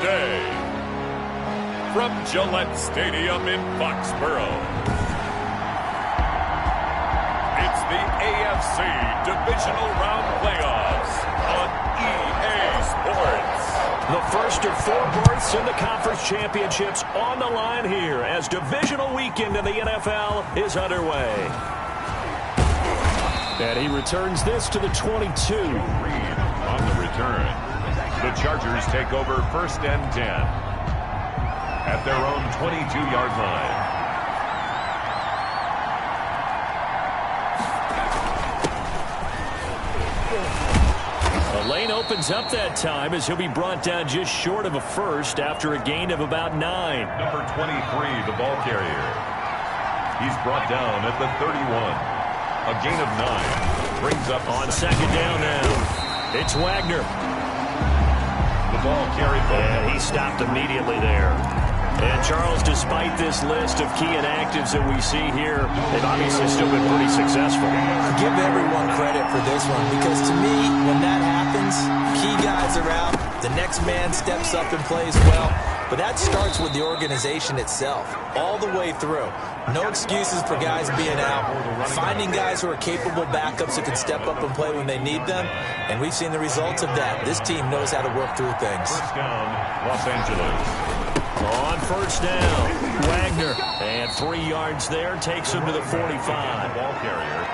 today, from Gillette Stadium in Foxborough, it's the AFC Divisional Round Playoffs on EA Sports. The first of 4 berths in the conference championships on the line here as divisional weekend in the NFL is underway. And he returns this to the 22. Reed on the return. The Chargers take over 1st and 10 at their own 22-yard line. The lane opens up that time as he'll be brought down just short of a first after a gain of about 9. Number 23, the ball carrier. He's brought down at the 31. A gain of 9 brings up on 2nd down now. It's Wagner. The ball carried by. And he stopped immediately there. And Charles, despite this list of key inactives that we see here, they've obviously still been pretty successful. I give everyone credit for this one because to me, when that happens, key guys are out, the next man steps up and plays well. But that starts with the organization itself, all the way through. No excuses for guys being out, finding guys who are capable backups who can step up and play when they need them, and we've seen the results of that. This team knows how to work through things. First down, Los Angeles. On 1st down, Wagner, and 3 yards there, takes him to the 45. Ball carrier.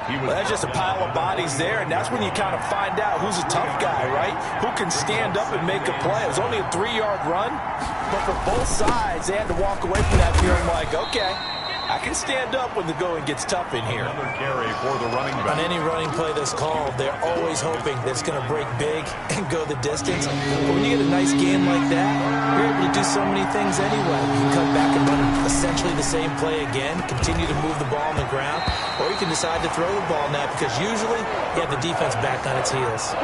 Well, that's just a pile of bodies there, and that's when you kind of find out who's a tough guy, right? Who can stand up and make a play. It was only a 3-yard run, but for both sides, they had to walk away from that feeling like, okay, I can stand up when the going gets tough in here. Another carry for the running back. On any running play that's called, they're always hoping that it's going to break big and go the distance. But when you get a nice game like that, you're able to do so many things anyway. You can come back and run essentially the same play again, continue to move the ball on the ground, or you can decide to throw the ball now because usually you have the defense back on its heels.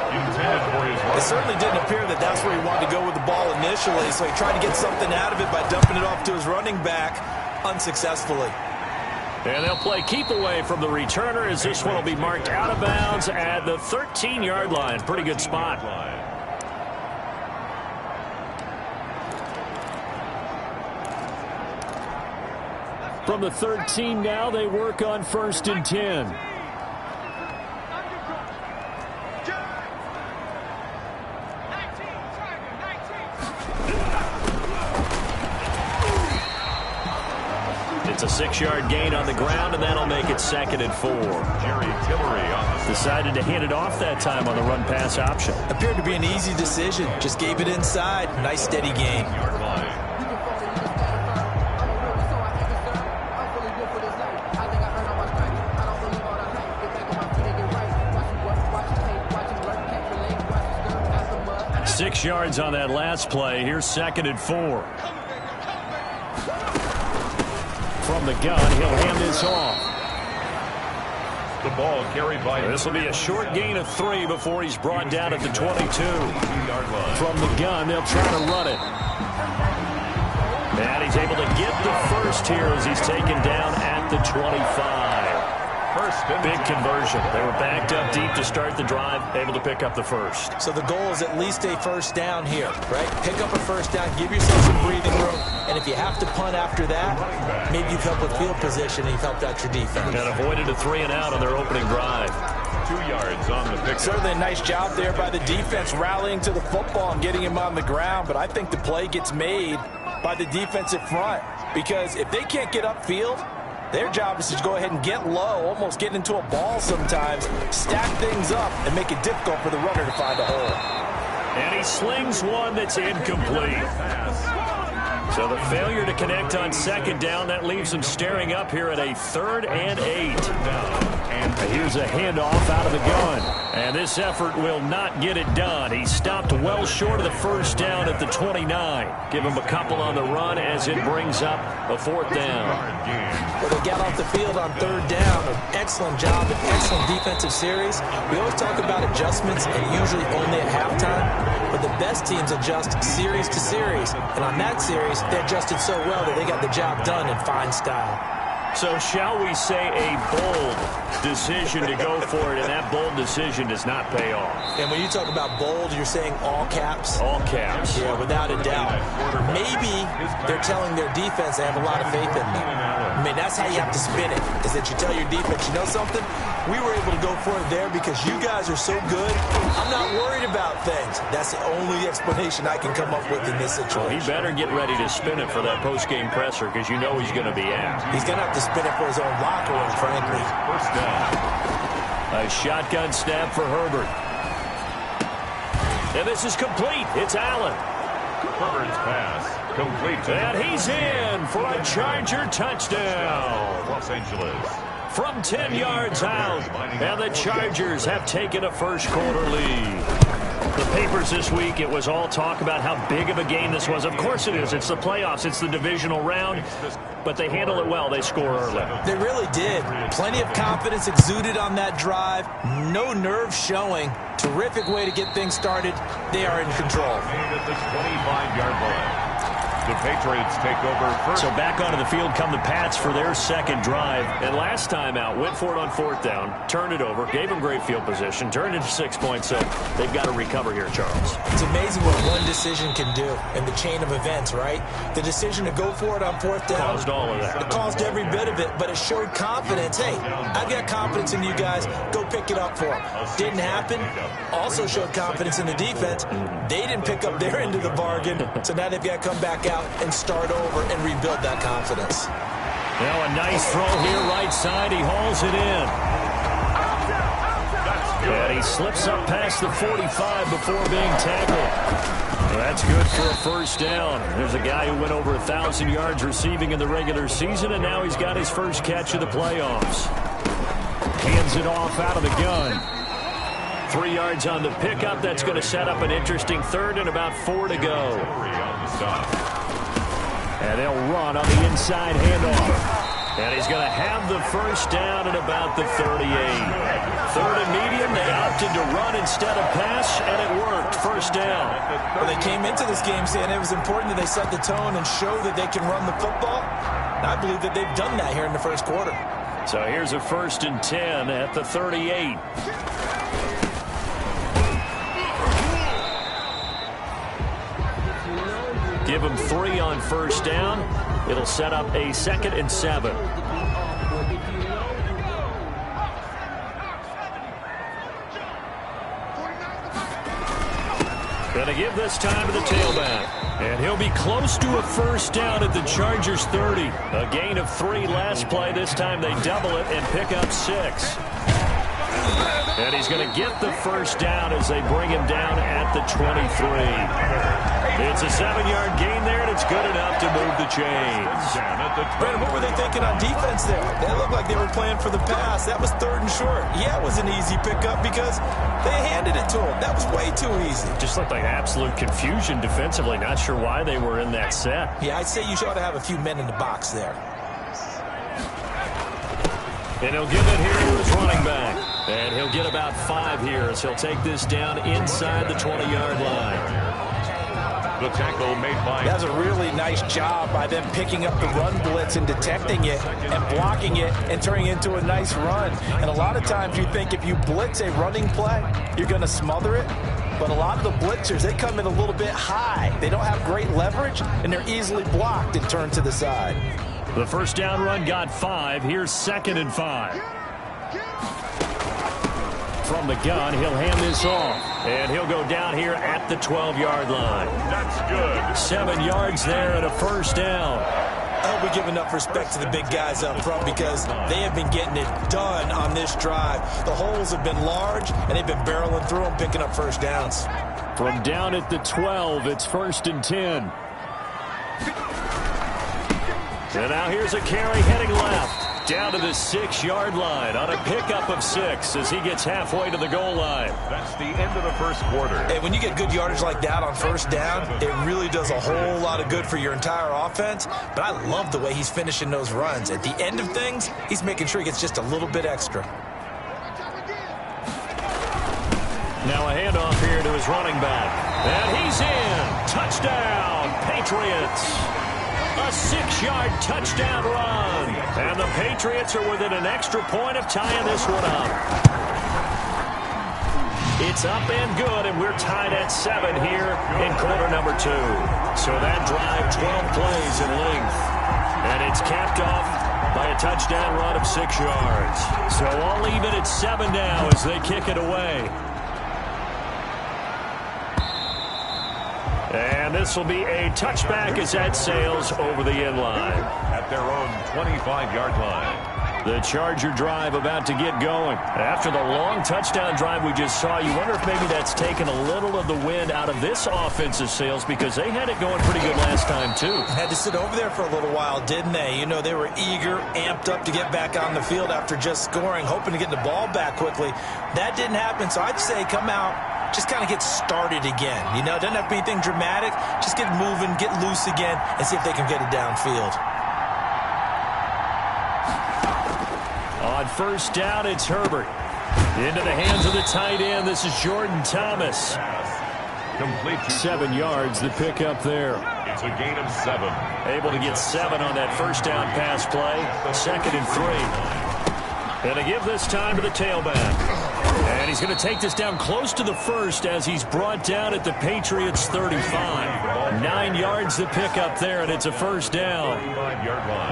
It certainly didn't appear that that's where he wanted to go with the ball initially, so he tried to get something out of it by dumping it off to his running back unsuccessfully. And they'll play keep away from the returner as this one will be marked out of bounds at the 13-yard line. Pretty good spot. From the 13 now, they work on 1st and 10. It's a 6-yard gain on the ground, and that'll make it 2nd and 4. Jerry Tillery on the decided to hand it off that time on the run-pass option. Appeared to be an easy decision. Just gave it inside. Nice, steady gain. Six yards on that last play. Here's 2nd and 4. From the gun, he'll hand this off. The ball carried by. This will be a short gain of 3 before he's brought down at the 22. From the gun, they'll try to run it. And he's able to get the first here as he's taken down at the 25. Big conversion. They were backed up deep to start the drive, able to pick up the first. So the goal is at least a first down here, right? Pick up a first down, give yourself some breathing room, and if you have to punt after that, maybe you've helped with field position and you've helped out your defense. And avoided a 3 and out on their opening drive. 2 yards on the pick. Certainly a nice job there by the defense rallying to the football and getting him on the ground, but I think the play gets made by the defensive front because if they can't get upfield, their job is to go ahead and get low, almost get into a ball sometimes, stack things up, and make it difficult for the runner to find a hole. And he slings one that's incomplete. So the failure to connect on 2nd down, that leaves him staring up here at a 3rd and 8. And here's a handoff out of the gun. And this effort will not get it done. He stopped well short of the first down at the 29. Give him a couple on the run as it brings up a 4th down. Well, they got off the field on 3rd down. An excellent job, an excellent defensive series. We always talk about adjustments and usually only at halftime. But the best teams adjust series to series. And on that series, they adjusted so well that they got the job done in fine style. So shall we say a bold decision to go for it, and that bold decision does not pay off. And when you talk about bold, you're saying all caps? All caps. Yeah, without a doubt. Maybe they're telling their defense they have a lot of faith in them. I mean, that's how you have to spin it, is that you tell your defense, you know something? We were able to go for it there because you guys are so good. I'm not worried about things. That's the only explanation I can come up with in this situation. Well, he better get ready to spin it for that post-game presser because you know he's going to be asked. He's going to have to spin it for his own locker room, frankly. First down. A shotgun snap for Herbert. And this is complete. It's Allen. Herbert's pass. Complete. And he's in for a Charger touchdown. Los Angeles. From 10 yards out, and the Chargers have taken a first-quarter lead. The papers this week, it was all talk about how big of a game this was. Of course it is. It's the playoffs. It's the divisional round. But they handle it well. They score early. They really did. Plenty of confidence exuded on that drive. No nerve showing. Terrific way to get things started. They are in control. At the 25-yard line. The Patriots take over first. So back onto the field come the Pats for their second drive. And last time out, went for it on fourth down, turned it over, gave them great field position, turned into 6 points. So they've got to recover here, Charles. It's amazing what one decision can do in the chain of events, right? The decision to go for it on fourth down. Caused all of that. It caused every bit of it, but it showed confidence. Hey, I've got confidence in you guys. Go pick it up for them. Didn't happen. Also showed confidence in the defense. They didn't pick up their end of the bargain, so now they've got to come back out and start over and rebuild that confidence. Now a nice throw here, right side. He hauls it in. And he slips up past the 45 before being tackled. Well, that's good for a first down. There's a guy who went over 1,000 yards receiving in the regular season, and now he's got his first catch of the playoffs. Hands it off out of the gun. 3 yards on the pickup. That's going to set up an interesting third and about 4 to go. And they'll run on the inside handoff. And he's going to have the first down at about the 38. Third and medium, they opted to run instead of pass, and it worked. First down. Well, they came into this game saying it was important that they set the tone and show that they can run the football. And I believe that they've done that here in the first quarter. So here's a 1st and 10 at the 38. Give them 3 on first down. It'll set up a 2nd and 7. Going to give this time to the tailback. And he'll be close to a first down at the Chargers 30. A gain of 3 last play. This time they double it and pick up 6. And he's going to get the first down as they bring him down at the 23. It's a 7-yard gain there, and it's good enough to move the chains. Brandon, what were they thinking on defense there? They looked like they were playing for the pass. That was 3rd and short. Yeah, it was an easy pickup because they handed it to him. That was way too easy. Just looked like absolute confusion defensively. Not sure why they were in that set. Yeah, I'd say you ought to have a few men in the box there. And he'll give it here to his running back. And he'll get about 5 here as he'll take this down inside the 20-yard line. The tackle made by... That was a really nice job by them picking up the run blitz and detecting it and blocking it and turning it into a nice run. And a lot of times you think if you blitz a running play, you're going to smother it. But a lot of the blitzers, they come in a little bit high. They don't have great leverage, and they're easily blocked and turned to the side. The first down run got 5. Here's 2nd and 5. From the gun, he'll hand this off. And he'll go down here at the 12-yard line. That's good. 7 yards there and a first down. I hope we give enough respect to the big guys up front because they have been getting it done on this drive. The holes have been large, and they've been barreling through them, picking up first downs. From down at the 12, it's 1st and 10. And now here's a carry heading left. Down to the 6-yard line on a pickup of 6 as he gets halfway to the goal line. That's the end of the first quarter. Hey, when you get good yardage like that on first down, it really does a whole lot of good for your entire offense. But I love the way he's finishing those runs. At the end of things, he's making sure he gets just a little bit extra. Now a handoff here to his running back. And he's in. Touchdown, Patriots. A 6-yard touchdown run. And the Patriots are within an extra point of tying this one up. It's up and good, and we're tied at 7 here in quarter number 2. So that drive, 12 plays in length. And it's capped off by a touchdown run of 6 yards. So all even at 7 now as they kick it away. And this will be a touchback as that sails over the end line. At their own 25-yard line. The Charger drive about to get going. After the long touchdown drive we just saw, you wonder if maybe that's taken a little of the wind out of this offensive sails because they had it going pretty good last time, too. Had to sit over there for a little while, didn't they? You know, they were eager, amped up to get back on the field after just scoring, hoping to get the ball back quickly. That didn't happen, so I'd say come out, just kind of get started again. You know, doesn't have to be anything dramatic. Just get moving, get loose again, and see if they can get it downfield. On first down, it's Herbert. Into the hands of the tight end. This is Jordan Thomas. Complete. 7 yards, the pickup there. It's a gain of 7. Able to get 7 on that first down pass play. 2nd and 3. And a give this time to the tailback. And he's going to take this down close to the first as he's brought down at the Patriots' 35. 9 yards the pickup there, and it's a first down.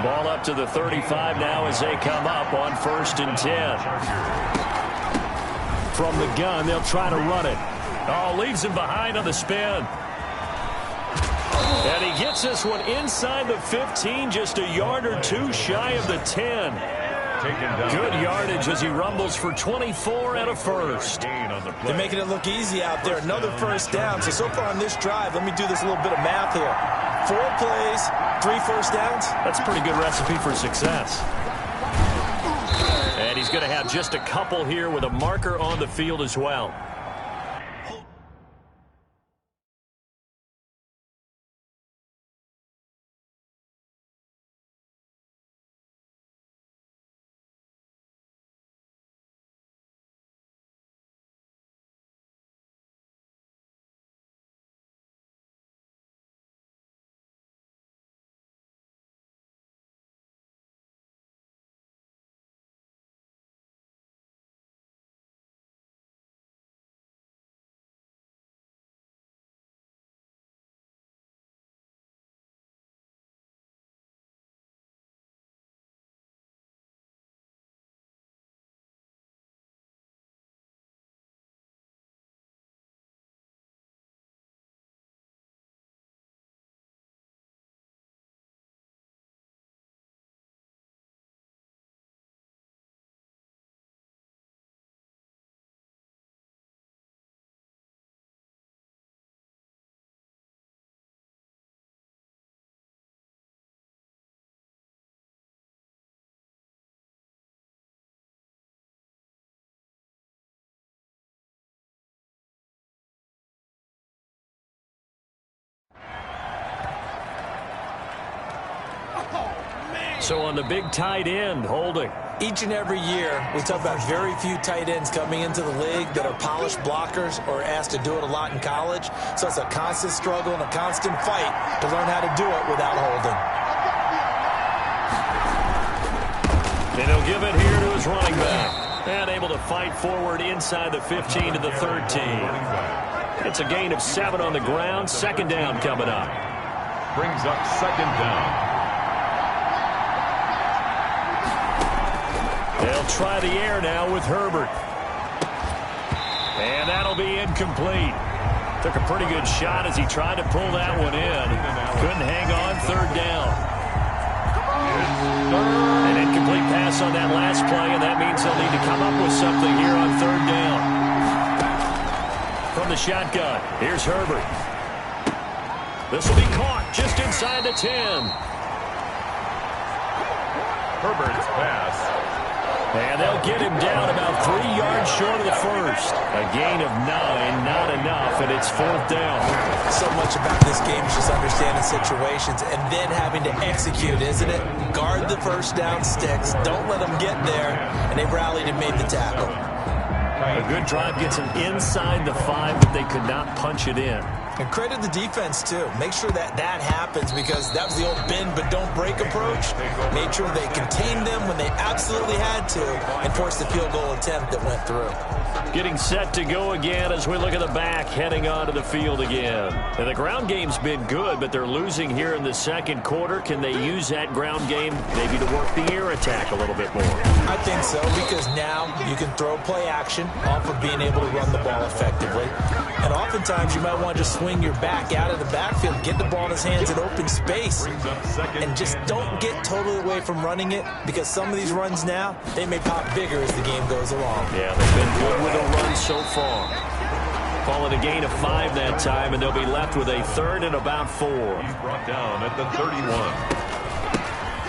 Ball up to the 35 now as they come up on 1st and 10. From the gun, they'll try to run it. Oh, leaves him behind on the spin. And he gets this one inside the 15, just a yard or 2 shy of the 10. Good yardage as he rumbles for 24 and a first. They're making it look easy out there. Another first down. So far on this drive, let me do this little bit of math here. 4 plays, 3 first downs. That's a pretty good recipe for success. And he's going to have just a couple here with a marker on the field as well. So on the big tight end, holding. Each and every year, we talk about very few tight ends coming into the league that are polished blockers or asked to do it a lot in college. So it's a constant struggle and a constant fight to learn how to do it without holding. And he'll give it here to his running back. And able to fight forward inside the 15 to the 13. It's a gain of 7 on the ground. 2nd down coming up. Brings up 2nd down. They'll try the air now with Herbert. And that'll be incomplete. Took a pretty good shot as he tried to pull that one in. Couldn't hang on. 3rd down. An incomplete pass on that last play, and that means they'll need to come up with something here on 3rd down. From the shotgun, here's Herbert. This will be caught just inside the 10. Herbert's pass. And they'll get him down about 3 yards short of the first. A gain of 9, not enough, and it's 4th down. So much about this game is just understanding situations and then having to execute, isn't it? Guard the first down sticks. Don't let them get there. And they rallied and made the tackle. A good drive gets them inside the 5, but they could not punch it in. And credit the defense, too. Make sure that that happens because that was the old bend but don't break approach. Made sure they contained them when they absolutely had to and forced the field goal attempt that went through. Getting set to go again as we look at the back, heading onto the field again. And the ground game's been good, but they're losing here in the second quarter. Can they use that ground game maybe to work the air attack a little bit more? I think so, because now you can throw play action off of being able to run the ball effectively. And oftentimes you might want to just swing your back out of the backfield, get the ball in his hands in open space, and just don't get totally away from running it, because some of these runs now, they may pop bigger as the game goes along. Yeah, they've been good with a run so far. Call it a gain of 5 that time, and they'll be left with a third and about 4. He's brought down at the 31.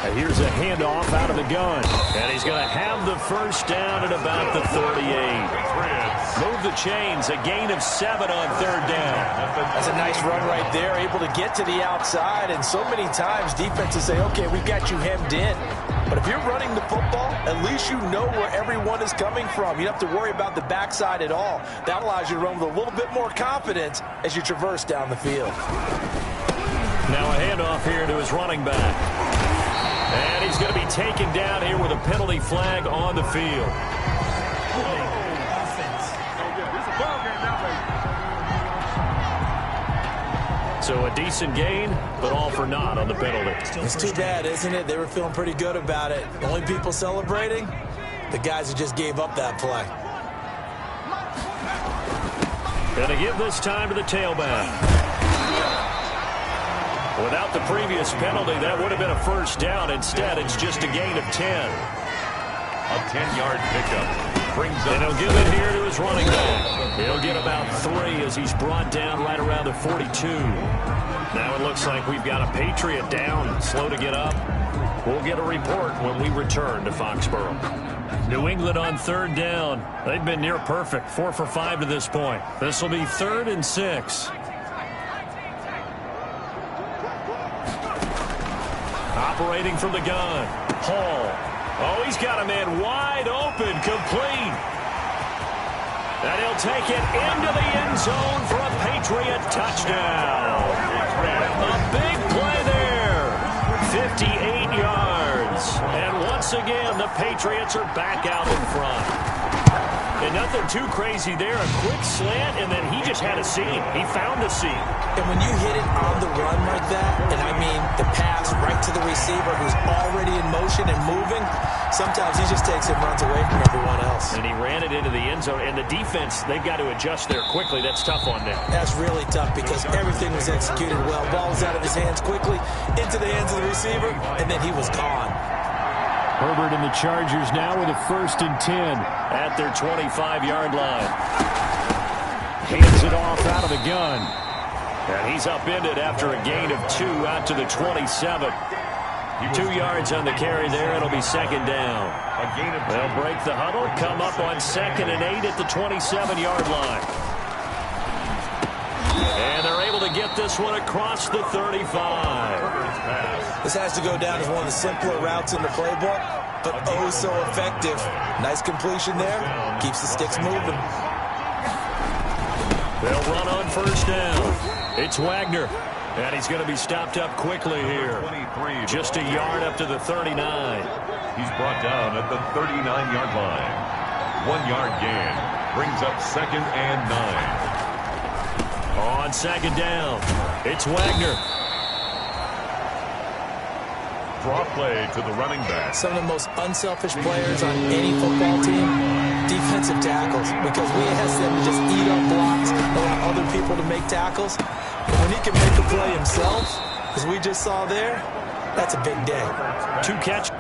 And here's a handoff out of the gun. And he's going to have the first down at about the 38. Move the chains, a gain of 7 on third down. That's a nice run right there, able to get to the outside. And so many times defenses say, okay, we've got you hemmed in. But if you're running the football, at least you know where everyone is coming from. You don't have to worry about the backside at all. That allows you to run with a little bit more confidence as you traverse down the field. Now a handoff here to his running back. And he's going to be taken down here with a penalty flag on the field. So a decent gain, but all for naught on the penalty. It's too bad, isn't it? They were feeling pretty good about it. The only people celebrating, the guys who just gave up that play. Going to give this time to the tailback. Without the previous penalty, that would have been a first down. Instead, it's just a gain of 10. A 10-yard pickup brings up. And he'll give it here to his running back. He'll get about 3 as he's brought down right around the 42. Now it looks like we've got a Patriot down, slow to get up. We'll get a report when we return to Foxborough. New England on third down. They've been near perfect, 4 for 5 to this point. This will be 3rd and 6. Operating from the gun, Hall. Oh, he's got a man wide open, complete. And he'll take it into the end zone for a Patriot touchdown. A big play there. 58 yards. And once again, the Patriots are back out in front. And nothing too crazy there. A quick slant, and then he just had a seam. He found a seam. And when you hit it on the run like that, and I mean the pass right to the receiver who's already in motion and moving, sometimes he just takes it and runs away from everyone else. And he ran it into the end zone. And the defense, they've got to adjust there quickly. That's tough on them. That's really tough because everything was executed well. Ball was out of his hands quickly, into the hands of the receiver, and then he was gone. Herbert and the Chargers now with a 1st and 10 at their 25-yard line. Hands it off out of the gun. And he's upended after a gain of 2 out to the 27. 2 yards on the carry there. It'll be 2nd down. They'll break the huddle, come up on 2nd and 8 at the 27-yard line. And they're able to get this one across the 35. This has to go down as one of the simpler routes in the playbook, but oh so effective. Nice completion there. Keeps the sticks moving. They'll run on 1st down. It's Wagner. And he's going to be stopped up quickly here. Just a yard up to the 39. He's brought down at the 39-yard line. 1-yard gain brings up 2nd and 9. On 2nd down, it's Wagner. Draw play to the running back. Some of the most unselfish players on any football team, defensive tackles, because we ask them to just eat up blocks, allow other people to make tackles. But when he can make a play himself, as we just saw there, that's a big day. 2 catches.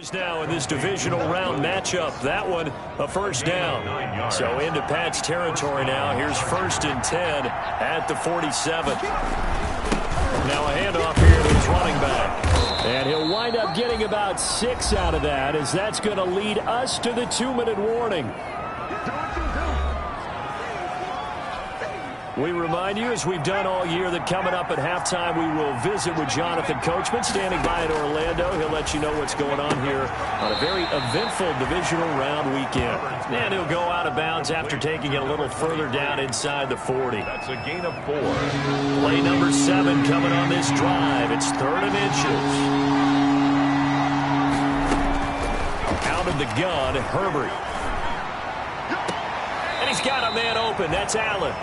Now in this divisional round matchup, that one a first down. So into Pat's territory now. Here's 1st and 10 at the 47. Now a handoff here to his running back. And he'll wind up getting about 6 out of that, as that's going to lead us to the 2-minute warning. We remind you, as we've done all year, that coming up at halftime, we will visit with Jonathan Coachman, standing by in Orlando. He'll let you know what's going on here on a very eventful divisional round weekend. And he'll go out of bounds after taking it a little further down inside the 40. That's a gain of 4. Play number 7 coming on this drive. It's 3rd and inches. Out of the gun, Herbert. And he's got a man open. That's Allen.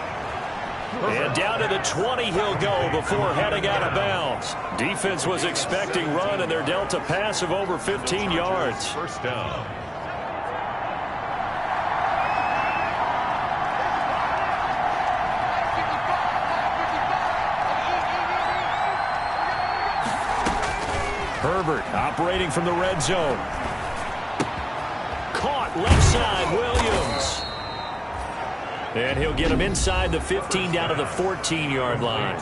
And down to the 20 he'll go before heading out of bounds. Defense was expecting run, and they're dealt a pass of over 15 yards. First down. Herbert operating from the red zone. Caught left side, Williams. And he'll get him inside the 15 down to the 14-yard line.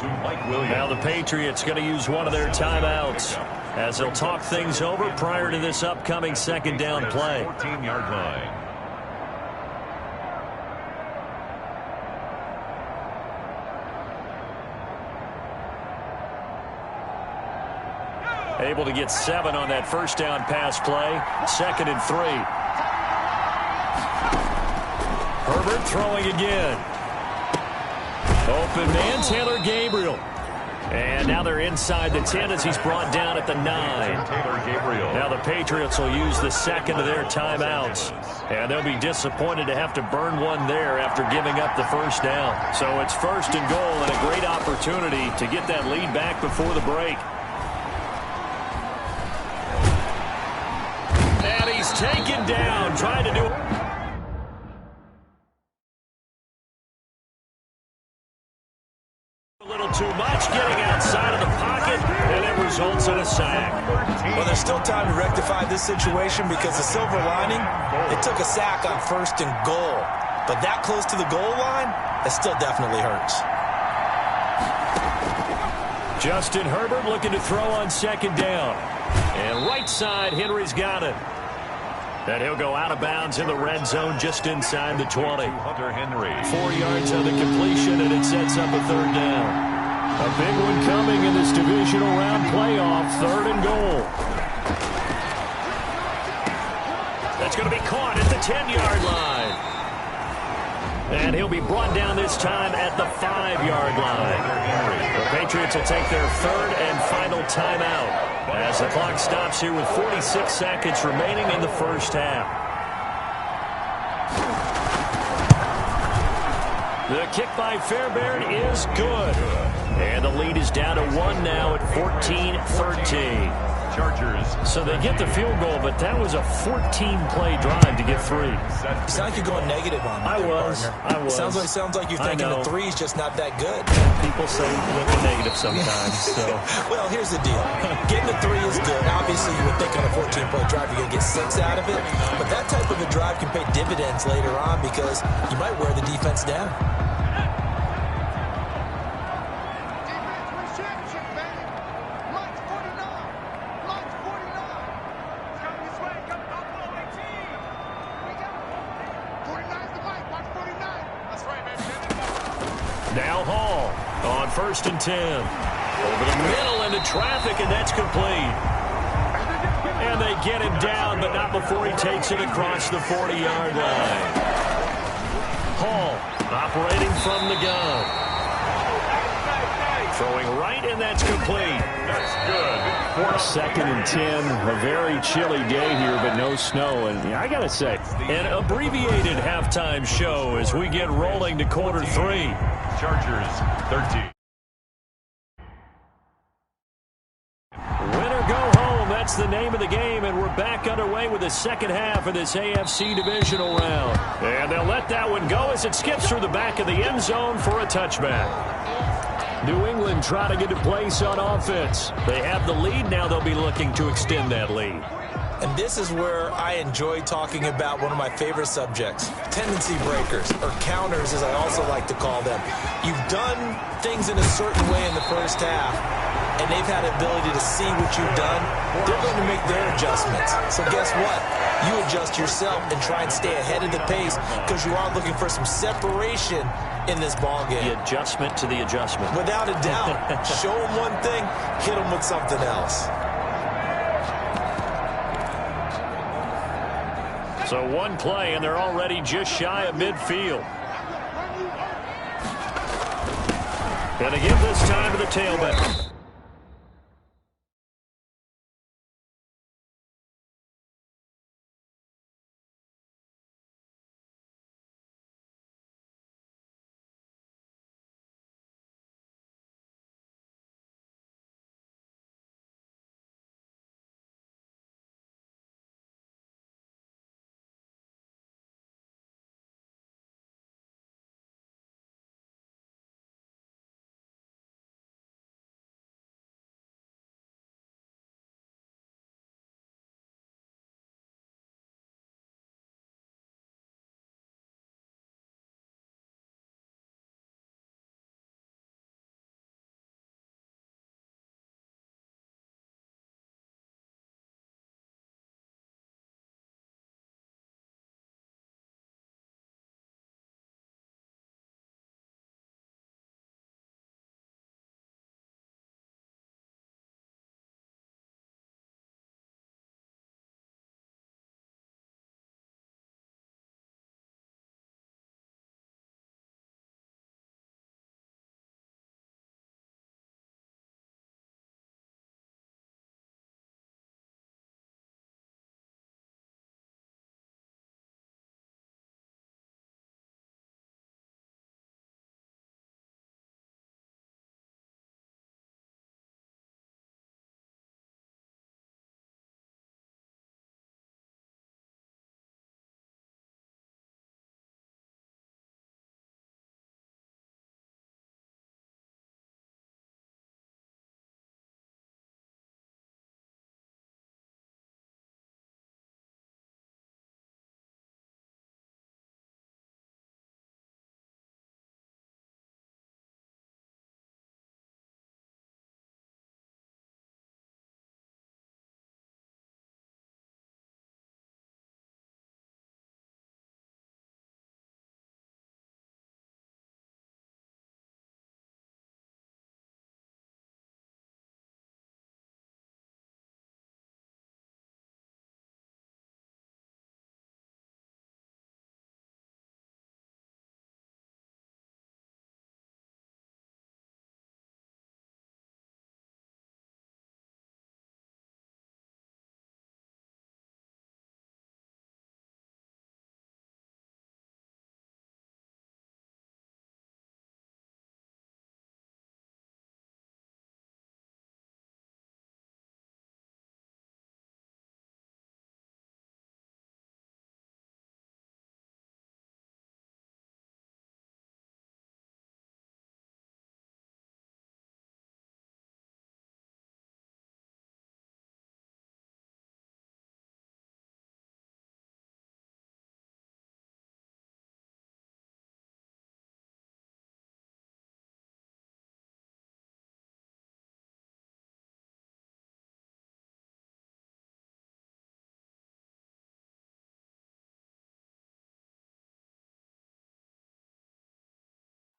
Now the Patriots going to use one of their timeouts as they'll talk things over prior to this upcoming 2nd down play. 14-yard line. Able to get 7 on that first down pass play. 2nd and 3. Herbert throwing again. Open man, Taylor Gabriel. And now they're inside the 10 as he's brought down at the 9. Taylor Gabriel. Now the Patriots will use the 2nd of their timeouts. And they'll be disappointed to have to burn one there after giving up the first down. So it's 1st and goal, and a great opportunity to get that lead back before the break. And he's taken down, trying to do too much, getting outside of the pocket, and it results in a sack. Well, there's still time to rectify this situation because the silver lining, it took a sack on 1st and goal. But that close to the goal line, that still definitely hurts. Justin Herbert looking to throw on 2nd down. And right side, Henry's got it. And he'll go out of bounds in the red zone just inside the 20. Hunter Henry. 4 yards on the completion, and it sets up a 3rd down. A big one coming in this divisional round playoff, 3rd and goal. That's going to be caught at the 10-yard line. And he'll be brought down this time at the 5-yard line. The Patriots will take their 3rd and final timeout as the clock stops here with 46 seconds remaining in the first half. The kick by Fairbairn is good. And the lead is down to 1 now at 14-13. Chargers. So they get the field goal, but that was a 14-play drive to get 3. You sound like you're going negative on me. I was. Sounds like you're thinking the 3's just not that good. People say the negative sometimes. So. Well, here's the deal. Getting a 3 is good. Obviously, you would think on a 14-play drive you're going to get 6 out of it. But that type of a drive can pay dividends later on because you might wear the defense down. Now Hall on 1st and 10. Over the middle into traffic, and that's complete. And they get him down, but not before he takes it across the 40-yard line. Hall operating from the gun. Throwing right, and that's complete. That's good. 2nd and 10. A very chilly day here, but no snow. And I got to say, an abbreviated halftime show as we get rolling to quarter 3. Chargers 13. Win or go home, that's the name of the game, and we're back underway with the second half of this AFC divisional round. And they'll let that one go as it skips through the back of the end zone for a touchback. New England trying to get a place on offense. They have the lead. Now they'll be looking to extend that lead. And this is where I enjoy talking about one of my favorite subjects, tendency breakers, or counters as I also like to call them. You've done things in a certain way in the first half, and they've had the ability to see what you've done. They're going to make their adjustments. So guess what? You adjust yourself and try and stay ahead of the pace because you are looking for some separation in this ballgame. The adjustment to the adjustment. Without a doubt. Show them one thing, hit them with something else. So one play, and they're already just shy of midfield. Gonna give this time to the tailback.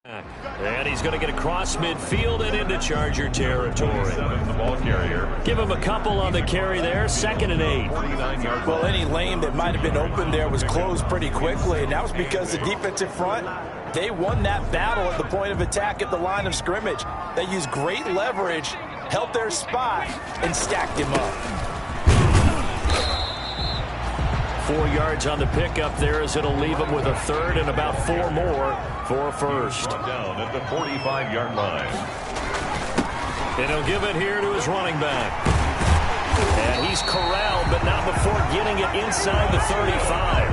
And he's going to get across midfield and into Charger territory. The ball carrier. Give him a couple on the carry there. 2nd and 8. Well, any lane that might have been open there was closed pretty quickly, and that was because the defensive front, they won that battle at the point of attack at the line of scrimmage. They used great leverage, held their spot, and stacked him up. 4 yards on the pickup there as it'll leave him with a third and about 4 more for a first. Down at the 45-yard line. And he'll give it here to his running back. And he's corralled, but not before getting it inside the 35.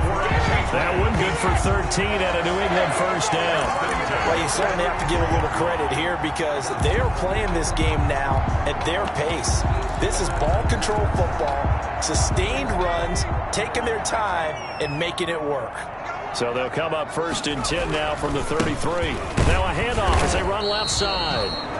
That one good for 13 and a New England first down. Well, you certainly have to give a little credit here because they are playing this game now at their pace. This is ball control football, sustained runs, taking their time, and making it work. So they'll come up first and 10 now from the 33. Now a handoff as they run left side.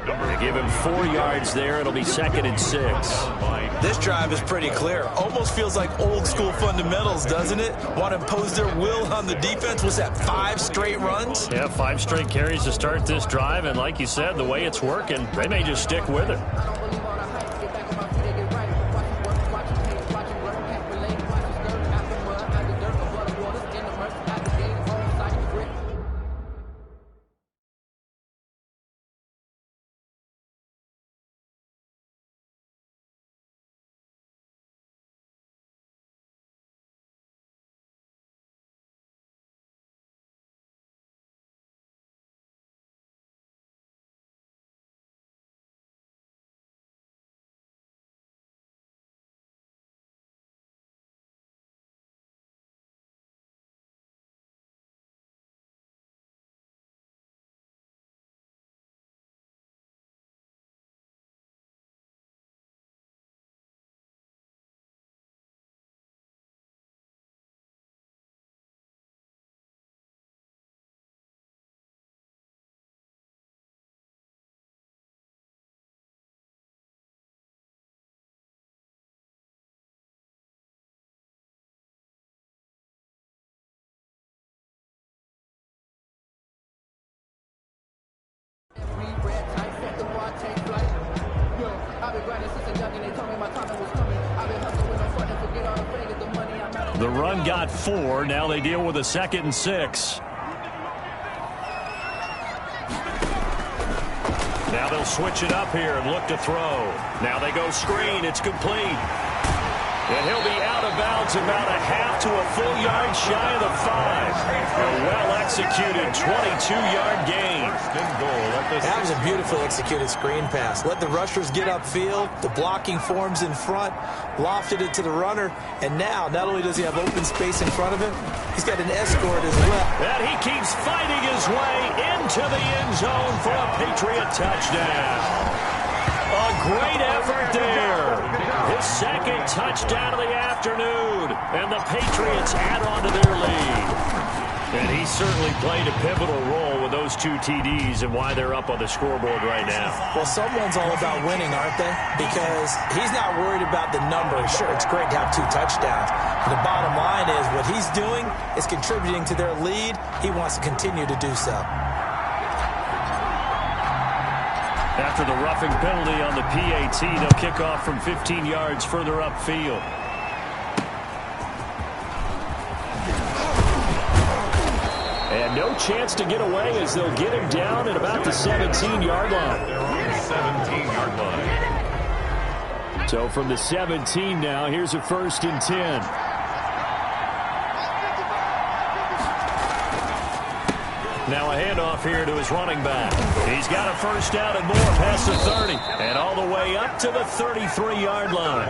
They give him 4 yards there. It'll be 2nd and 6. This drive is pretty clear. Almost feels like old school fundamentals, doesn't it? Want to impose their will on the defense. Was that 5 straight runs? Yeah, 5 straight carries to start this drive. And like you said, the way it's working, they may just stick with it. The run got 4. Now they deal with a 2nd and 6. Now they'll switch it up here and look to throw. Now they go screen. It's complete. And he'll be out of bounds about a half to a full yard shy of the 5. A well-executed 22-yard gain. That was a beautifully executed screen pass. Let the rushers get upfield. The blocking forms in front. Lofted it to the runner. And now, not only does he have open space in front of him, he's got an escort as well. And he keeps fighting his way into the end zone for a Patriot touchdown. A great effort there. His 2nd touchdown of the afternoon. And the Patriots add on to their lead. And he certainly played a pivotal role with those 2 TDs and why they're up on the scoreboard right now. Well, someone's all about winning, aren't they? Because he's not worried about the numbers. Sure, it's great to have 2 touchdowns. But the bottom line is what he's doing is contributing to their lead. He wants to continue to do so. After the roughing penalty on the PAT, they'll kick off from 15 yards further upfield. And no chance to get away as they'll get him down at about the 17-yard line. 17-yard line. So from the 17 now, here's a 1st and 10. Now a handoff here to his running back. He's got a 1st down and more past the 30. And all the way up to the 33-yard line.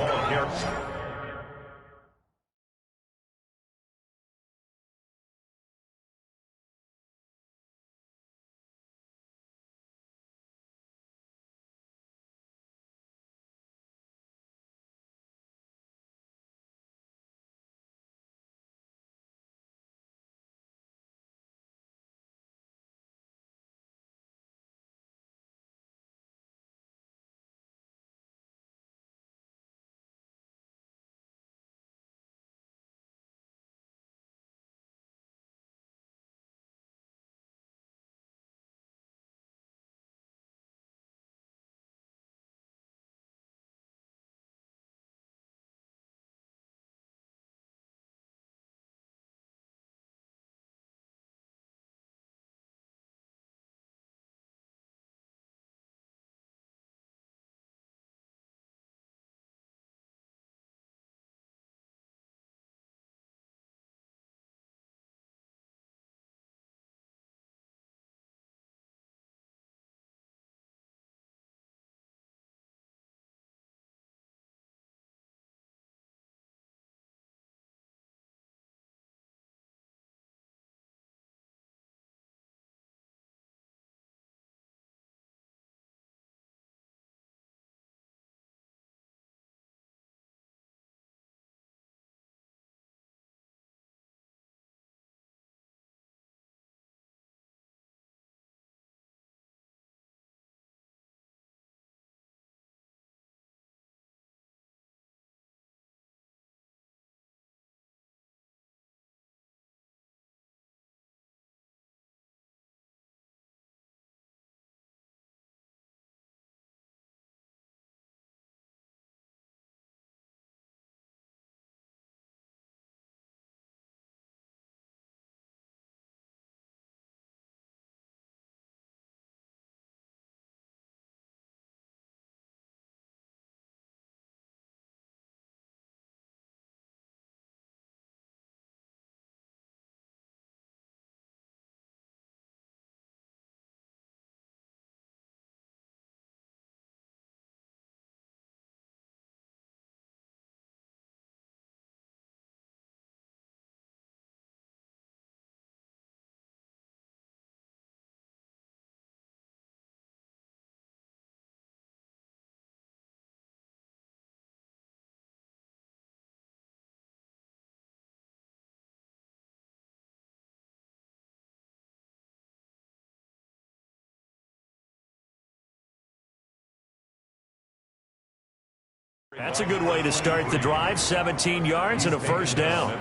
That's a good way to start the drive. 17 yards and a 1st down.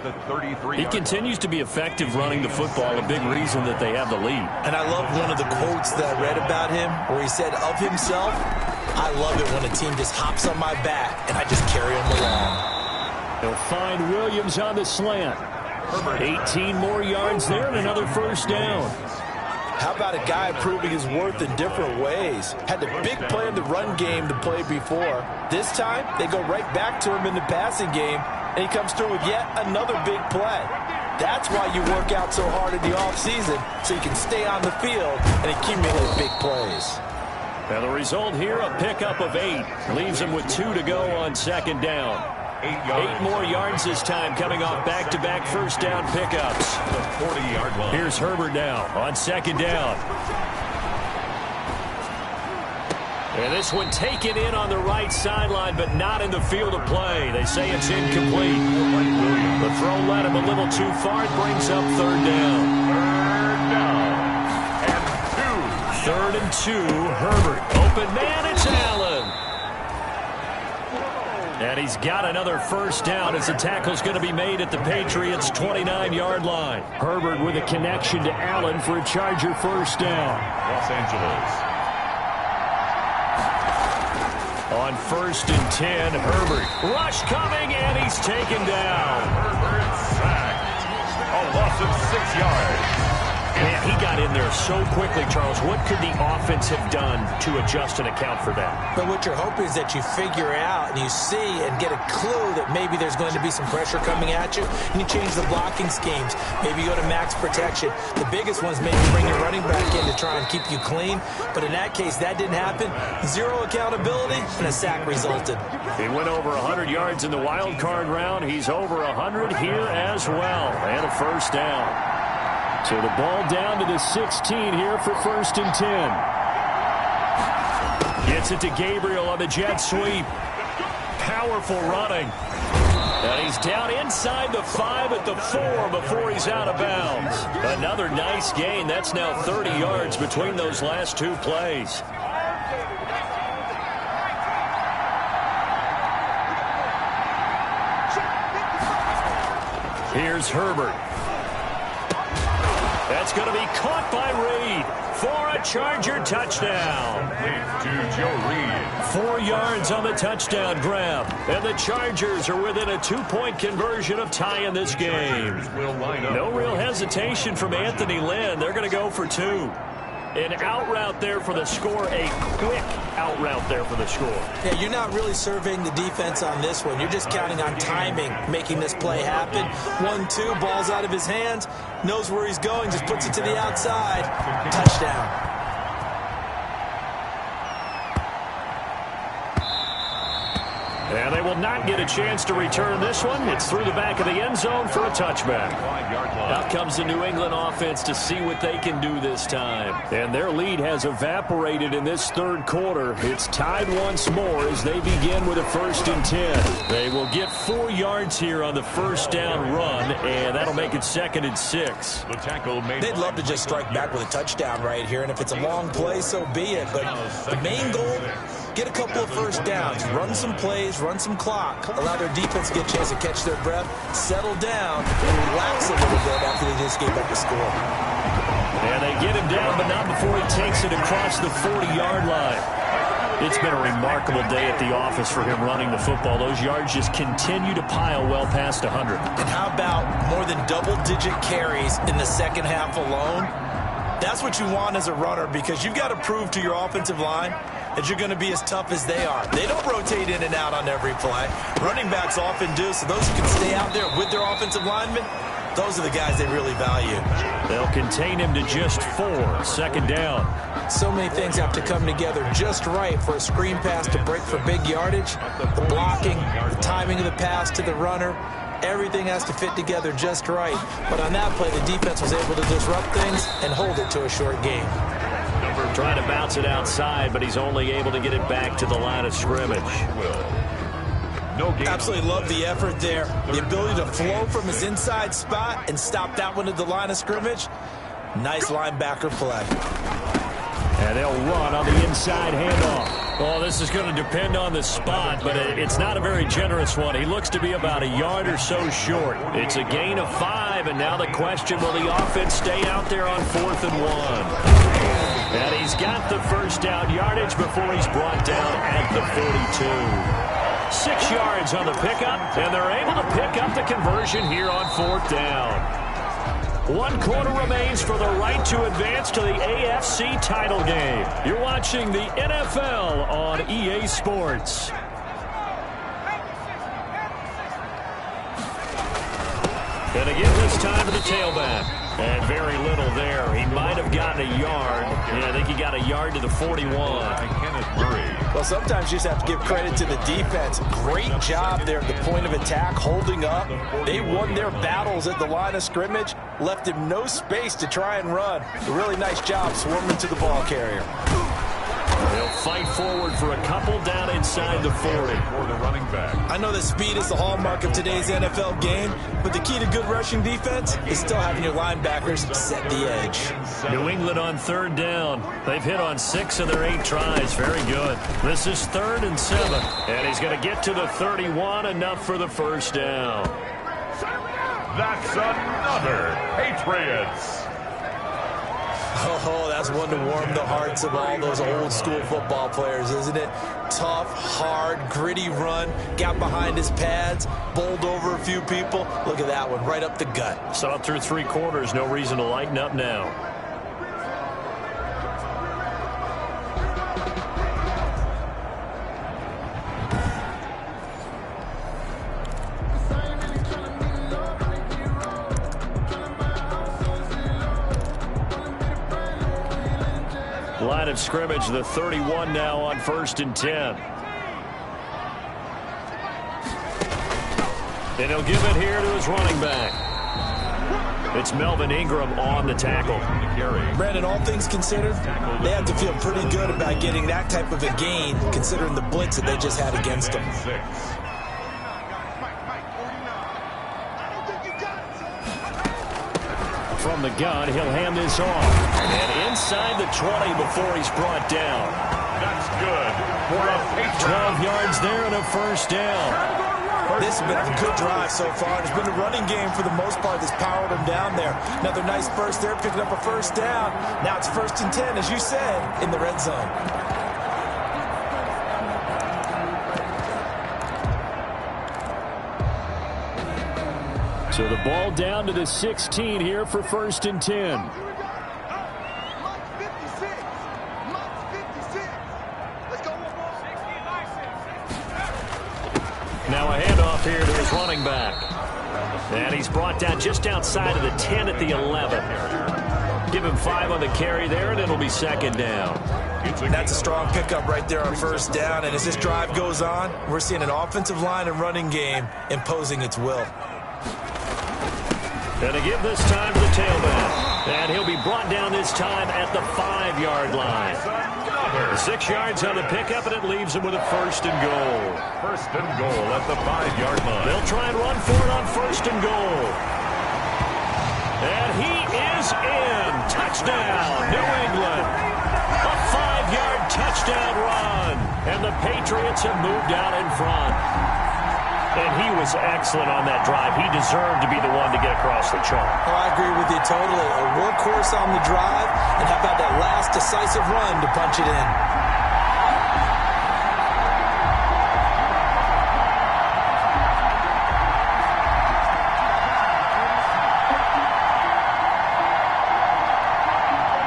He continues to be effective running the football, a big reason that they have the lead. And I love one of the quotes that I read about him where he said of himself, I love it when a team just hops on my back and I just carry them along. He'll find Williams on the slant. 18 more yards there and another first down. How about a guy proving his worth in different ways? Had the big play in the run game to play before. This time, they go right back to him in the passing game, and he comes through with yet another big play. That's why you work out so hard in the offseason, so you can stay on the field and accumulate big plays. Now the result here, a pickup of 8. Leaves him with 2 to go on second down. 8 more yards this time, coming off back-to-back first down pickups. The 40-yard line. Here's Herbert now on second down. And this one taken in on the right sideline, but not in the field of play. They say it's incomplete. The throw led him a little too far. It brings up third down. Third and 2, Herbert. Open man, it's Allen. And he's got another first down as the tackle's going to be made at the Patriots' 29-yard line. Herbert with a connection to Allen for a Charger first down. Los Angeles. On first and 10, Herbert. Rush coming, and he's taken down. Herbert sacked. A loss of 6 yards. Man, he got in there so quickly, Charles. What could the offense have done to adjust and account for that? But what you're hoping is that you figure out and you see and get a clue that maybe there's going to be some pressure coming at you, and you change the blocking schemes. Maybe you go to max protection. The biggest one's maybe bring your running back in to try and keep you clean. But in that case, that didn't happen. Zero accountability, and a sack resulted. He went over 100 yards in the wild card round. He's over 100 here as well. And a first down. So the ball down to the 16 here for first and 10. Gets it to Gabriel on the jet sweep. Powerful running. And he's down inside the 5 at the 4 before he's out of bounds. Another nice gain. That's now 30 yards between those last 2 plays. Here's Herbert. That's going to be caught by Reed for a Charger touchdown. To Joe Reed. 4 yards on the touchdown grab. And the Chargers are within a 2-point conversion of tying this game. No real hesitation from Anthony Lynn. They're going to go for 2. An out route there for the score, a quick out route there for the score. Yeah, you're not really surveying the defense on this one. You're just counting on timing, making this play happen. 1-2, ball's out of his hands, knows where he's going, just puts it to the outside. Touchdown. And they will not get a chance to return this one. It's through the back of the end zone for a touchback. Out comes the New England offense to see what they can do this time. And their lead has evaporated in this third quarter. It's tied once more as they begin with a first and 10. They will get 4 yards here on the first down run, and that'll make it second and 6. The tackle made. They'd love to just strike back with a touchdown right here, and if it's a long play, so be it. But the main goal, get a couple of first downs, run some plays, run some clock, allow their defense to get a chance to catch their breath, settle down, and relax a little bit after they just gave up the score. And they get him down, but not before he takes it across the 40-yard line. It's been a remarkable day at the office for him running the football. Those yards just continue to pile well past 100. And how about more than double-digit carries in the second half alone? That's what you want as a runner, because you've got to prove to your offensive line that you're going to be as tough as they are. They don't rotate in and out on every play. Running backs often do, so those who can stay out there with their offensive linemen, those are the guys they really value. They'll contain him to just 4. Second down. So many things have to come together just right for a screen pass to break for big yardage. The blocking, the timing of the pass to the runner, everything has to fit together just right. But on that play, the defense was able to disrupt things and hold it to a short game. Trying to bounce it outside, but he's only able to get it back to the line of scrimmage. Absolutely love the effort there. The ability to flow from his inside spot and stop that one at the line of scrimmage. Nice linebacker play. And they'll run on the inside handoff. Well, this is going to depend on the spot, but it's not a very generous one. He looks to be about a yard or so short. It's a gain of 5, and now the question, will the offense stay out there on 4th and 1? And he's got the first down yardage before he's brought down at the 42. 6 yards on the pickup, and they're able to pick up the conversion here on 4th down. 1 quarter remains for the right to advance to the AFC title game. You're watching the NFL on EA Sports. And again this time to the tailback. And very little there. He might have gotten a yard. Yeah, I think he got a yard to the 41. Well, sometimes you just have to give credit to the defense. Great job there at the point of attack, holding up. They won their battles at the line of scrimmage, left him no space to try and run. A really nice job swarming to the ball carrier. They'll fight forward for a couple down inside the 40. For the running back. I know that speed is the hallmark of today's NFL game, but the key to good rushing defense is still having your linebackers set the edge. New England on 3rd down. They've hit on 6 of their 8 tries. Very good. This is 3rd and 7. And he's going to get to the 31, enough for the 1st down. That's another Patriots. Oh, that's one to warm the hearts of all those old school football players, isn't it? Tough, hard, gritty run, got behind his pads, bowled over a few people. Look at that one, right up the gut. Saw it through 3 quarters, no reason to lighten up now. Line of scrimmage, the 31 now on 1st and 10. And he'll give it here to his running back. It's Melvin Ingram on the tackle. Brandon, all things considered, they have to feel pretty good about getting that type of a gain, considering the blitz that they just had against them. From the gun, he'll hand this off. And inside the 20 before he's brought down. That's good for a Patriot. 12 yards there and a 1st down. This has been a good drive so far. It's been a running game for the most part that's powered them down there. Another nice burst there, picking up a 1st down. Now it's 1st and 10, as you said, in the red zone. So the ball down to the 16 here for 1st and 10. Now a handoff here to his running back. And he's brought down just outside of the 10 at the 11. Give him 5 on the carry there, and it'll be 2nd down. That's a strong pickup right there on 1st down. And as this drive goes on, we're seeing an offensive line and running game imposing its will. And to give this time to the tailback. And he'll be brought down this time at the 5-yard line. 6 yards on the pickup, and it leaves him with a 1st and goal. 1st and goal at the 5-yard line. They'll try and run for it on 1st and goal. And he is in. Touchdown, New England. A 5-yard touchdown run. And the Patriots have moved out in front. And he was excellent on that drive. He deserved to be the one to get across the chalk. Oh, I agree with you totally. A workhorse on the drive, and how about that last decisive run to punch it in?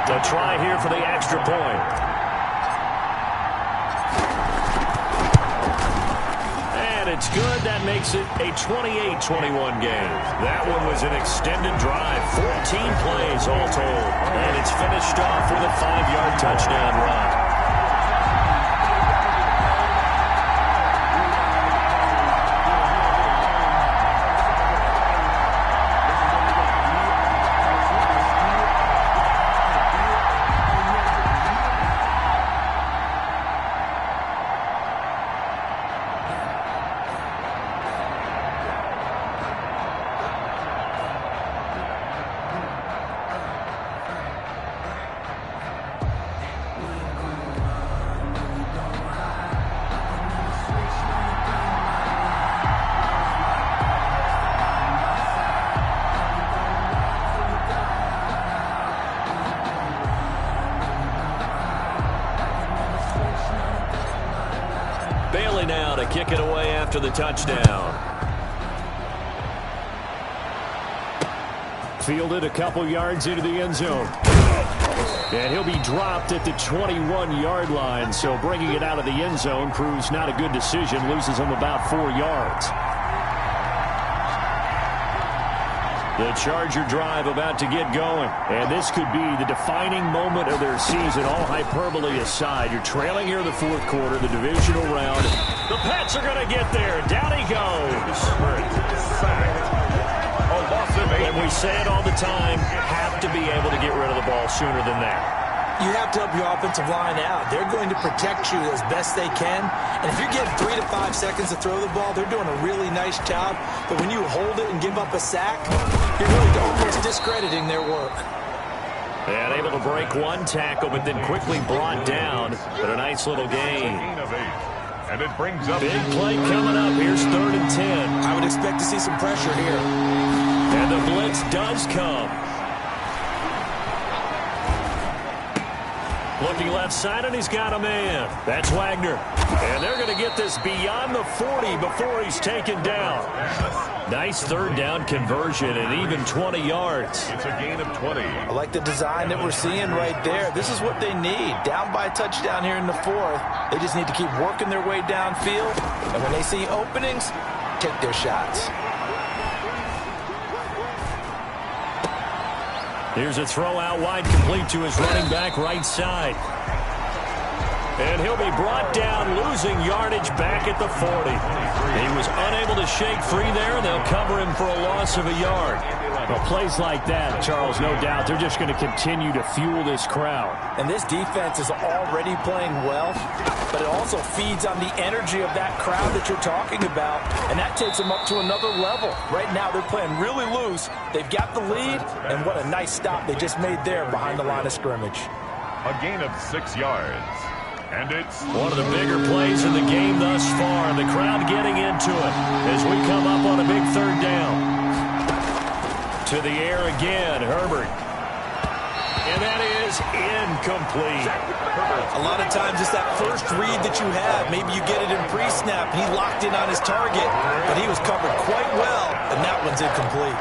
A try here for the extra point. It's good. That makes it a 28-21 game. That one was an extended drive. 14 plays all told. And it's finished off with a 5-yard touchdown run. Riley now to kick it away after the touchdown. Fielded a couple yards into the end zone. And he'll be dropped at the 21-yard line, so bringing it out of the end zone proves not a good decision, loses him about 4 yards. The Charger drive about to get going, and this could be the defining moment of their season, all hyperbole aside. You're trailing here in the fourth quarter, the divisional round. The Pats are going to get there. Down he goes. And we say it all the time, have to be able to get rid of the ball sooner than that. You have to help your offensive line out. They're going to protect you as best they can. And if you're getting 3 to 5 seconds to throw the ball, they're doing a really nice job. But when you hold it and give up a sack, you're really almost discrediting their work. And able to break one tackle, but then quickly brought down. But a nice little gain. And it brings up big play coming up. Here's 3rd and 10. I would expect to see some pressure here. And the blitz does come. Looking left side, and he's got a man. That's Wagner. And they're going to get this beyond the 40 before he's taken down. Nice 3rd down conversion and even 20 yards. It's a gain of 20. I like the design that we're seeing right there. This is what they need. Down by a touchdown here in the 4th. They just need to keep working their way downfield. And when they see openings, take their shots. Here's a throw out wide, complete to his running back right side. And he'll be brought down, losing yardage back at the 40. He was unable to shake free there, and they'll cover him for a loss of a yard. Well, plays like that, Charles, no doubt, they're just going to continue to fuel this crowd. And this defense is already playing well, but it also feeds on the energy of that crowd that you're talking about, and that takes them up to another level. Right now, they're playing really loose. They've got the lead, and what a nice stop they just made there behind the line of scrimmage. A gain of 6 yards. And it's one of the bigger plays in the game thus far. The crowd getting into it as we come up on a big 3rd down. To the air again, Herbert. And that is incomplete. A lot of times it's that first read that you have. Maybe you get it in pre-snap, and he locked in on his target, but he was covered quite well, and that one's incomplete.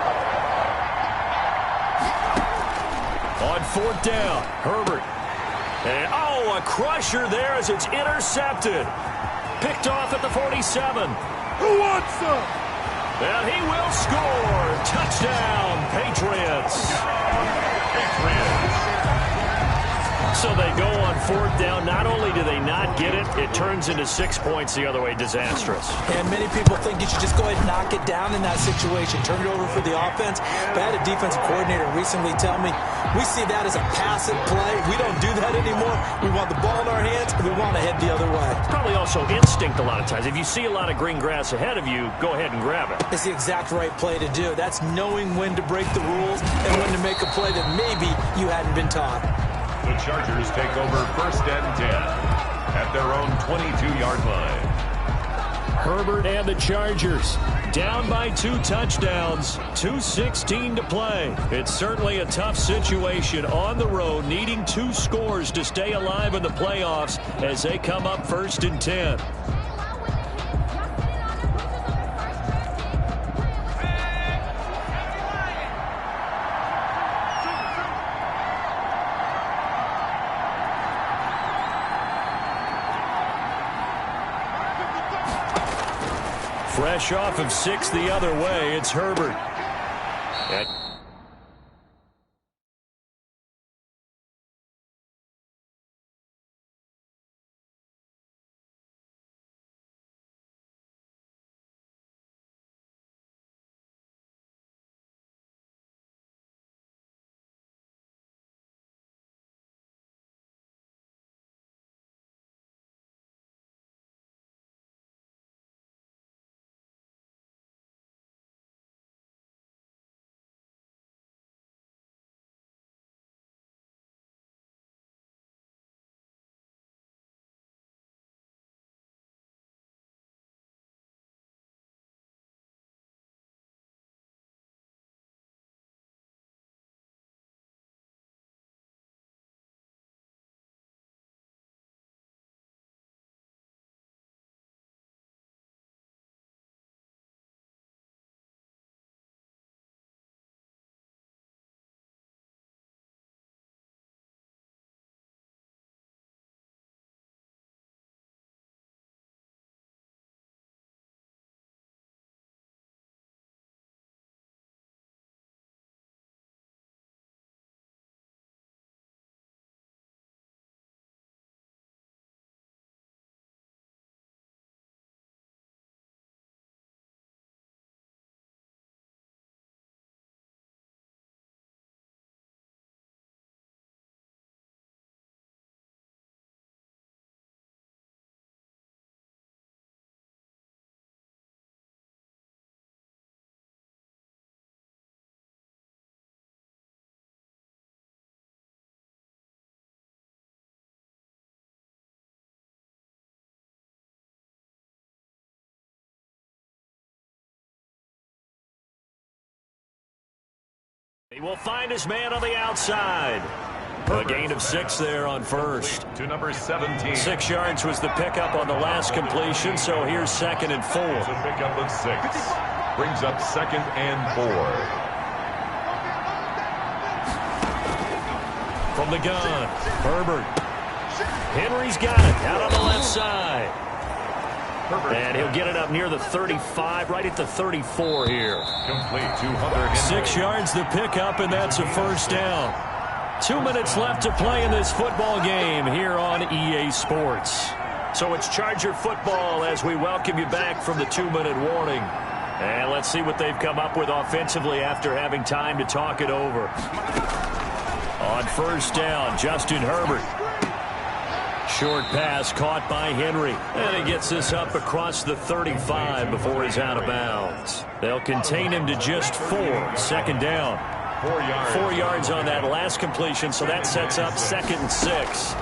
On 4th down, Herbert. And, a crusher there as it's intercepted. Picked off at the 47. Who wants some? And he will score. Touchdown, Patriots. So they go on 4th down. Not only do they not get it, it turns into 6 points the other way. Disastrous. And many people think you should just go ahead and knock it down in that situation. Turn it over for the offense. But I had a defensive coordinator recently tell me, we see that as a passive play. We don't do that anymore. We want the ball in our hands, and we want to head the other way. Probably also instinct a lot of times. If you see a lot of green grass ahead of you, go ahead and grab it. It's the exact right play to do. That's knowing when to break the rules and when to make a play that maybe you hadn't been taught. The Chargers take over 1st and 10 at their own 22-yard line. Herbert and the Chargers down by 2 touchdowns, 2:16 to play. It's certainly a tough situation on the road, needing 2 scores to stay alive in the playoffs as they come up 1st and 10. Fresh off of 6 the other way, it's Herbert. He will find his man on the outside. A gain of 6 there on first. To number 17. 6 yards was the pickup on the last completion, so here's 2nd and 4. It's a pickup of 6. Brings up 2nd and 4. From the gun, Herbert. Henry's got it out on the left side. And he'll get it up near the 35, right at the 34 here. Complete to Hunter. 6 yards the pickup, and that's a first down. 2 minutes left to play in this football game here on EA Sports. So it's Charger football as we welcome you back from the 2-minute warning. And let's see what they've come up with offensively after having time to talk it over. On first down, Justin Herbert. Short pass caught by Henry. And he gets this up across the 35 before he's out of bounds. They'll contain him to just 4. 2nd down. 4 yards. 4 yards on that last completion, so that sets up 2nd and 6.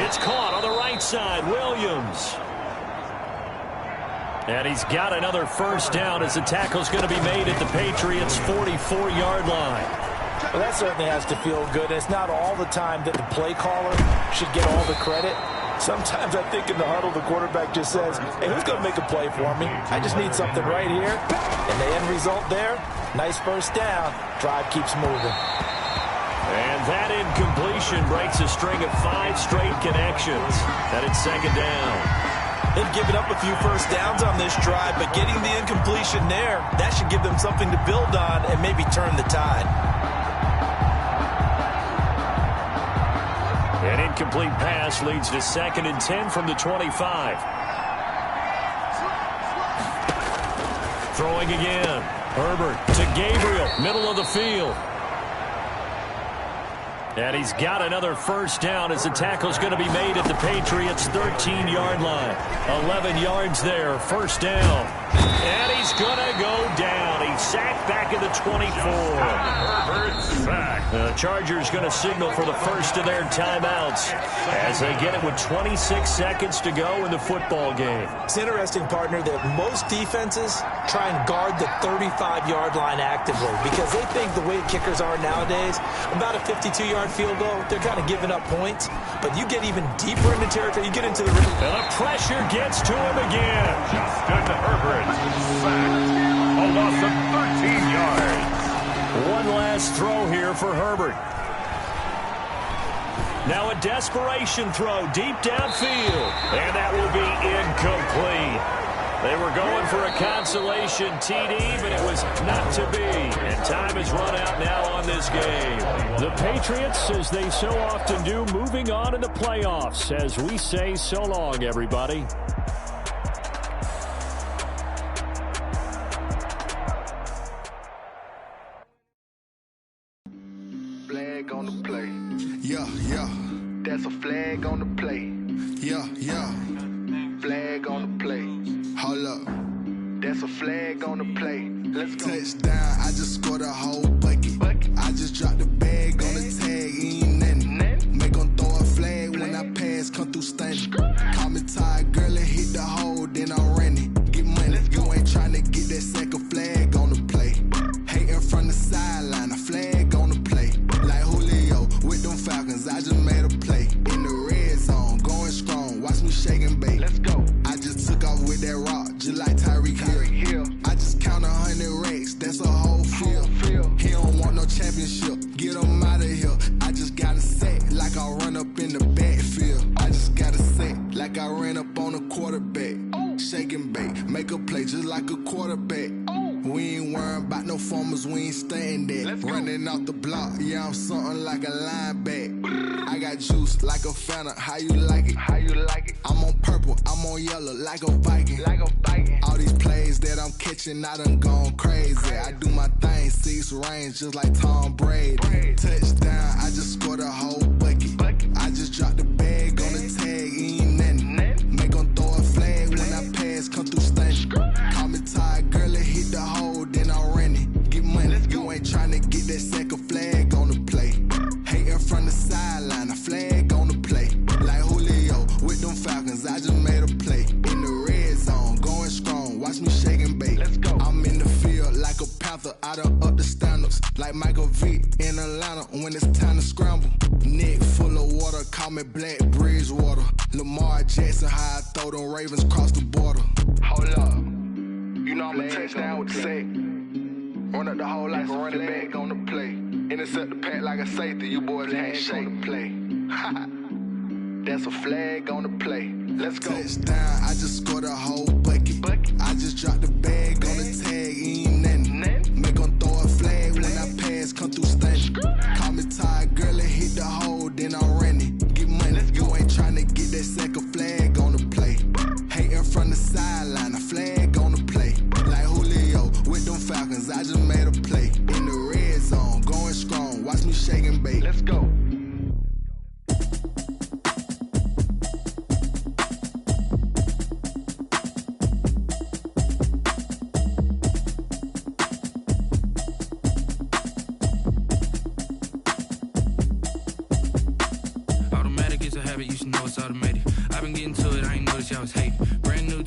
It's caught on the right side. Williams. And he's got another first down as the tackle's going to be made at the Patriots' 44-yard line. Well, that certainly has to feel good. It's not all the time that the play caller should get all the credit. Sometimes I think in the huddle, the quarterback just says, hey, who's going to make a play for me? I just need something right here. And the end result there, nice first down. Drive keeps moving. And that incompletion breaks a string of 5 straight connections. That it's 2nd down. They've given up a few first downs on this drive, but getting the incompletion there, that should give them something to build on and maybe turn the tide. An incomplete pass leads to 2nd and 10 from the 25. Throwing again. Herbert to Gabriel, middle of the field. And he's got another first down as the tackle's going to be made at the Patriots' 13-yard line. 11 yards there, first down. And he's going to go down. He's sacked back at the 24. Herbert sacked. The Chargers going to signal for the first of their timeouts as they get it with 26 seconds to go in the football game. It's interesting, partner, that most defenses try and guard the 35-yard line actively because they think the way kickers are nowadays, about a 52-yard field goal, they're kind of giving up points. But you get even deeper into territory, you get into the... And the pressure gets to him again. Justin Herbert sacked. A loss of 13 yards. One last throw here for Herbert. Now a desperation throw deep downfield. And that will be incomplete. They were going for a consolation TD, but it was not to be. And time has run out now on this game. The Patriots, as they so often do, moving on in the playoffs as we say so long, everybody. Flag on the play. Yeah, yeah. That's a flag on the play. Yeah, yeah. Flag on the play. Hold up. That's a flag on the play. Let's go. Touchdown, I just scored a whole bucket. I just dropped the bag on the tag, ain't nothing. Make 'em throw a flag when I pass, come through stunning. Call me tired, girl, and hit the hole, then I'm running. Get money, you ain't trying to get that second flag on the play. Hating from the sideline, a flag on the play. Like Julio with them Falcons, I just made a play. In the red zone, going strong, watch me shake and bake. Let's go. I just took off with that rock, just like Tyreek Hill. I just count 100 racks, that's a whole field. He don't want no championship, get him out of here. I just got a set, like I run up in the backfield. I just got a set, like I ran up on a quarterback. Shake and bake, make a play just like a quarterback. We ain't worrying about no formers, we ain't staying there. Running off the block, yeah, I'm something like a linebacker. I got juice like a Fanta, how you like it? How you like it? I'm on purple, I'm on yellow, like a Viking. Like a Viking. All these plays that I'm catching, I done gone crazy. I do my thing, 6 range, just like Tom Brady. Touchdown, I just scored a whole bucket. I just dropped the bag on the tag, ain't nothing. Make 'em throw a flag when I pass, come through stunning. Call me tired, girl, and hit the hole, then I'm running. Get money, you ain't trying to get that second flag on the play. Hating from the sideline, a flag on the play. Like Julio with them Falcons, I just made a play. In the red zone. like Michael Vick in Atlanta when it's time to scramble. Neck full of water, call me Black Bridgewater. Lamar Jackson, how I throw them Ravens across the border. Hold up. You know I'm a touchdown with the sack. Run up the hole like a running back on the play. Intercept the pack like a safety. You boys can't shake the play. That's a flag on the play. Let's go. Touchdown, I just scored a whole bucket. I just dropped the bag on the tag, ain't nothing. Make 'em throw a flag when I pass, come through stunning. Call me tired, girl, and hit the hole, then I'm running. Get money, you ain't tryna get that second flag on the play. Hating from the sideline, a flag on the play. Like Julio with them Falcons, I just made a play. In the red zone, going strong, watch me shake and bake. Let's go. Automatic is a habit, you should know it's automated. I've been getting to it, I ain't noticed y'all was hating. Brand new